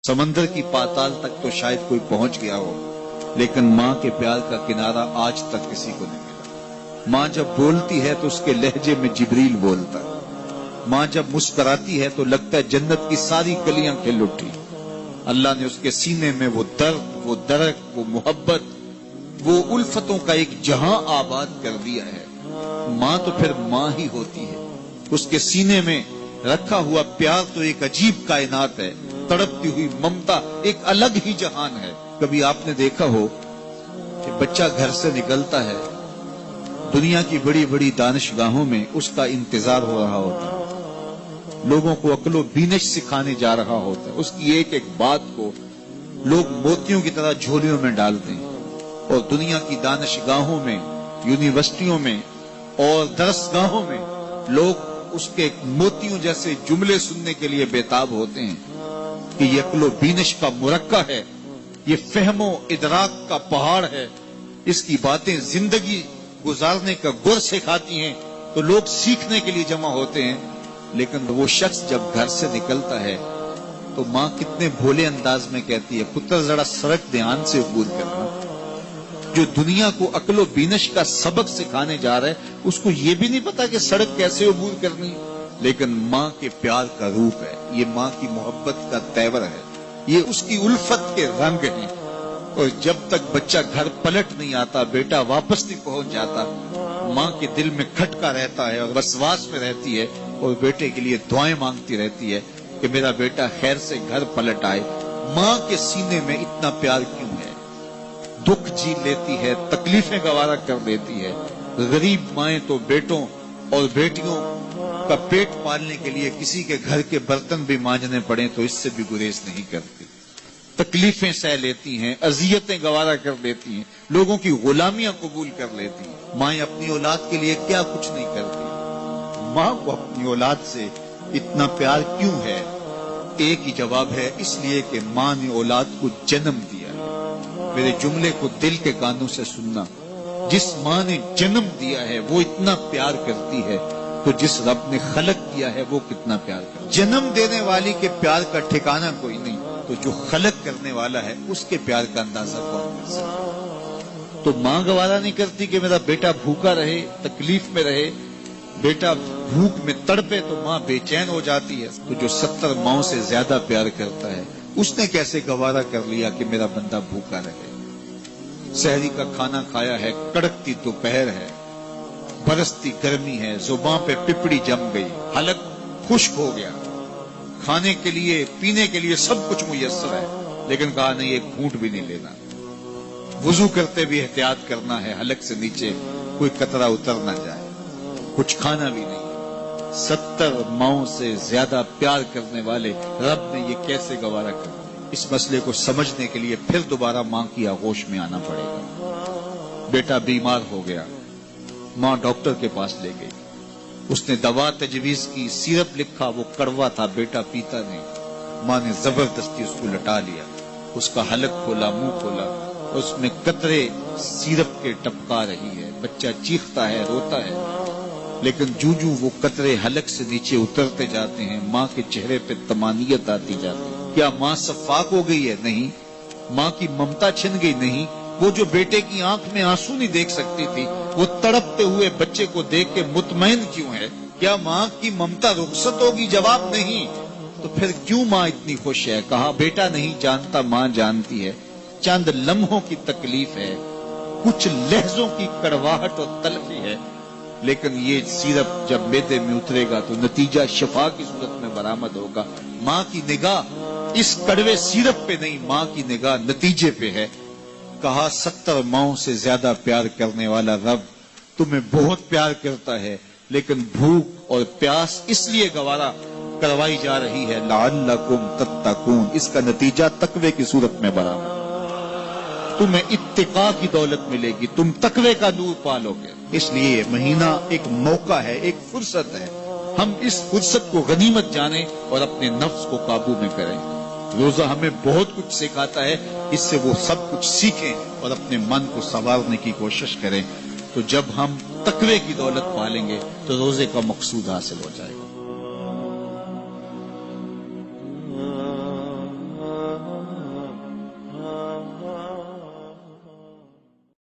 سمندر کی پاتال تک تو شاید کوئی پہنچ گیا ہو، لیکن ماں کے پیار کا کنارہ آج تک کسی کو نہیں ملا۔ ماں جب بولتی ہے تو اس کے لہجے میں جبریل بولتا ہے۔ ماں جب مسکراتی ہے تو لگتا ہے جنت کی ساری کلیاں کھل اٹھی۔ اللہ نے اس کے سینے میں وہ درد، وہ درک، وہ محبت، وہ الفتوں کا ایک جہاں آباد کر دیا ہے۔ ماں تو پھر ماں ہی ہوتی ہے۔ اس کے سینے میں رکھا ہوا پیار تو ایک عجیب کائنات ہے، تڑپتی ہوئی ممتا ایک الگ ہی جہان ہے۔ کبھی آپ نے دیکھا ہو کہ بچہ گھر سے نکلتا ہے، دنیا کی بڑی بڑی دانشگاہوں میں اس کا انتظار ہو رہا ہوتا ہے، لوگوں کو عقل و بینش سکھانے جا رہا ہوتا ہے، اس کی ایک ایک بات کو لوگ موتیوں کی طرح جھولیوں میں ڈالتے ہیں، اور دنیا کی دانشگاہوں میں، یونیورسٹیوں میں اور درسگاہوں میں لوگ اس کے موتیوں جیسے جملے سننے کے لیے بےتاب ہوتے ہیں کہ یہ عقل و بینش کا مرکہ ہے، یہ فہم و ادراک کا پہاڑ ہے، اس کی باتیں زندگی گزارنے کا گر سکھاتی ہیں، تو لوگ سیکھنے کے لیے جمع ہوتے ہیں۔ لیکن وہ شخص جب گھر سے نکلتا ہے تو ماں کتنے بھولے انداز میں کہتی ہے، پتر ذرا سڑک دھیان سے عبور کرنا۔ جو دنیا کو عقل و بینش کا سبق سکھانے جا رہا ہے، اس کو یہ بھی نہیں پتا کہ سڑک کیسے عبور کرنی، لیکن ماں کے پیار کا روپ ہے، یہ ماں کی محبت کا تیور ہے، یہ اس کی الفت کے رنگ ہیں۔ اور جب تک بچہ گھر پلٹ نہیں آتا، بیٹا واپس نہیں پہنچ جاتا، ماں کے دل میں کھٹکا رہتا ہے اور وسواس میں رہتی ہے، اور بیٹے کے لیے دعائیں مانگتی رہتی ہے کہ میرا بیٹا خیر سے گھر پلٹ آئے۔ ماں کے سینے میں اتنا پیار کیوں ہے؟ دکھ جی لیتی ہے، تکلیفیں گوارا کر دیتی ہے۔ غریب مائیں تو بیٹوں اور بیٹیوں کا پیٹ پالنے کے لیے کسی کے گھر کے برتن بھی مانجنے پڑیں تو اس سے بھی گریز نہیں کرتی، تکلیفیں سہ لیتی ہیں، اذیتیں گوارا کر دیتی ہیں، لوگوں کی غلامیاں قبول کر لیتی ہیں۔ مائیں اپنی اولاد کے لیے کیا کچھ نہیں کرتی۔ ماں کو اپنی اولاد سے اتنا پیار کیوں ہے؟ ایک ہی جواب ہے، اس لیے کہ ماں نے اولاد کو جنم دیا ہے۔ میرے جملے کو دل کے کانوں سے سننا، جس ماں نے جنم دیا ہے وہ اتنا پیار کرتی ہے، تو جس رب نے خلق کیا ہے وہ کتنا پیار کرتا ہے۔ جنم دینے والی کے پیار کا ٹھکانہ کوئی نہیں، تو جو خلق کرنے والا ہے اس کے پیار کا اندازہ کون کر سکتا ہے؟ تو ماں گوارا نہیں کرتی کہ میرا بیٹا بھوکا رہے، تکلیف میں رہے، بیٹا بھوک میں تڑپے تو ماں بے چین ہو جاتی ہے۔ تو جو 70 ماؤں سے زیادہ پیار کرتا ہے، اس نے کیسے گوارا کر لیا کہ میرا بندہ بھوکا رہے؟ سحری کا کھانا کھایا ہے، کڑکتی دوپہر ہے، برستی گرمی ہے، زباں پہ پپڑی جم گئی، حلق خشک ہو گیا، کھانے کے لیے پینے کے لیے سب کچھ میسر ہے، لیکن کہا نہیں ایک گھونٹ بھی نہیں لینا، وضو کرتے بھی احتیاط کرنا ہے، حلق سے نیچے کوئی قطرہ اتر نہ جائے، کچھ کھانا بھی نہیں۔ 70 ماؤں سے زیادہ پیار کرنے والے رب نے یہ کیسے گوارا کر؟ اس مسئلے کو سمجھنے کے لیے پھر دوبارہ ماں کی آغوش میں آنا پڑے گا۔ بیٹا بیمار ہو گیا، ماں ڈاکٹر کے پاس لے گئی، اس نے دوا تجویز کی، سیرپ لکھا، وہ کڑوا تھا، بیٹا پیتا نہیں، ماں نے زبردستی اس کو لٹا لیا، اس کا حلق کھولا، منہ کھولا، اس میں قطرے سیرپ کے ٹپکا رہی ہے، بچہ چیختا ہے، روتا ہے، لیکن جو وہ قطرے حلق سے نیچے اترتے جاتے ہیں، ماں کے چہرے پہ طمانینت آتی جاتی ہے۔ کیا ماں صفاق ہو گئی ہے؟ نہیں۔ ماں کی ممتا چھن گئی؟ نہیں۔ وہ جو بیٹے کی آنکھ میں آنسو نہیں دیکھ سکتی تھی، وہ تڑپتے ہوئے بچے کو دیکھ کے مطمئن کیوں ہے؟ کیا ماں کی ممتا رخصت ہوگی؟ جواب نہیں۔ تو پھر کیوں ماں اتنی خوش ہے؟ کہا بیٹا نہیں جانتا، ماں جانتی ہے، چند لمحوں کی تکلیف ہے، کچھ لہجوں کی کڑواہٹ اور تلخی ہے، لیکن یہ سیرپ جب معدے میں اترے گا تو نتیجہ شفا کی صورت میں برآمد ہوگا۔ ماں کی نگاہ اس کڑوے سیرپ پہ نہیں، ماں کی نگاہ نتیجے پہ ہے۔ کہا 70 ماؤں سے زیادہ پیار کرنے والا رب تمہیں بہت پیار کرتا ہے، لیکن بھوک اور پیاس اس لیے گوارا کروائی جا رہی ہے لعلکم تتقون، اس کا نتیجہ تقوی کی صورت میں برآمد۔ تمہیں اتقاء کی دولت ملے گی، تم تقوی کا نور پالو گے۔ اس لیے یہ مہینہ ایک موقع ہے، ایک فرصت ہے، ہم اس فرصت کو غنیمت جانیں اور اپنے نفس کو قابو میں کریں۔ روزہ ہمیں بہت کچھ سکھاتا ہے، اس سے وہ سب کچھ سیکھیں اور اپنے من کو سنوارنے کی کوشش کریں، تو جب ہم تقوی کی دولت پالیں گے تو روزے کا مقصود حاصل ہو جائے گا۔